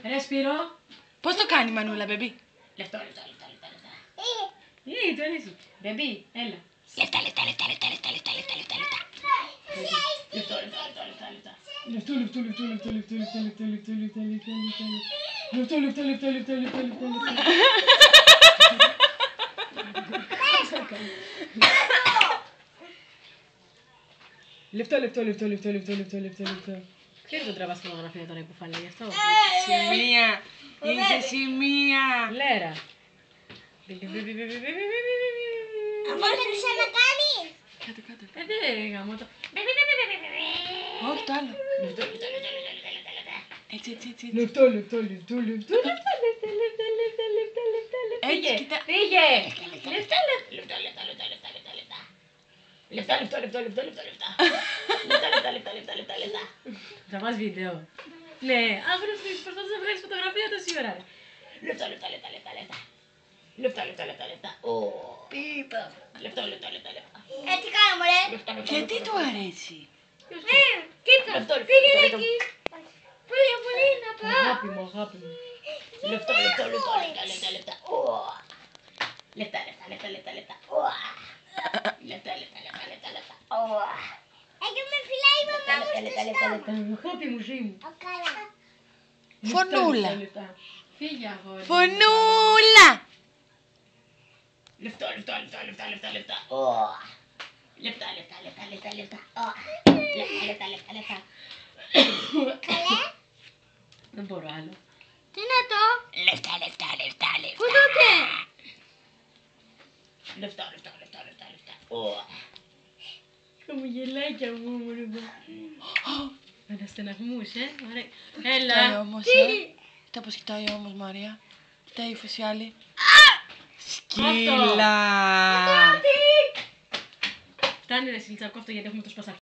Ρε Σπύρο. Πώς το κάνει η Μανούλα, μπεμπί? Λεφτό. Το αρέσει. Μπεμπί, έλα. Λεφτά. Λεφτό. Ξέρεις το τραβάς φωτογραφία τώρα που φάλε γι' αυτό. Σημεία. Είσαι σημεία. Λέρα. Μπορείς να κάνεις. Κάτω. Δεν γαμώ το. Όχι, το άλλο. Έτσι. Λεφτό. Έτσι, κοίτα. Φύγε. Λεφτά. Θα μας βίντεο. Ναι, αύριο προσπαθείς να βγάλεις φωτογραφία τόση ώρα. Λεφτά. Τι είπα? Λεφτά. Έτσι κάνω, μωρέ. Γιατί του αρέσει? Κοίτα, πήγαινε εκεί. Πολύ να πάω. Αγάπη μου. Λεφτά. Έτσι με φυλάει η μαμά μου στο στόμα. Αγάπη μου, ζει μου. Καλά. Φωνούλα. Φύγε αγόρι. Φωνούλα. Λεφτά. Δεν μπορώ άλλο. Τι είναι το? Λεφτά. Πού τότε? Λεφτά. Χαμογελάκια μου, μωρέ. Αναστεναγμούς, ωραία. Κοιτάει Έλα. όμως, Κοίτα πως κοιτάει όμως, Μαρία. Κοίτα ύφος η άλλη. Σκύλα. Φτάνει ρε Σιλτσακό αυτό γιατί έχουμε το σπασάκι.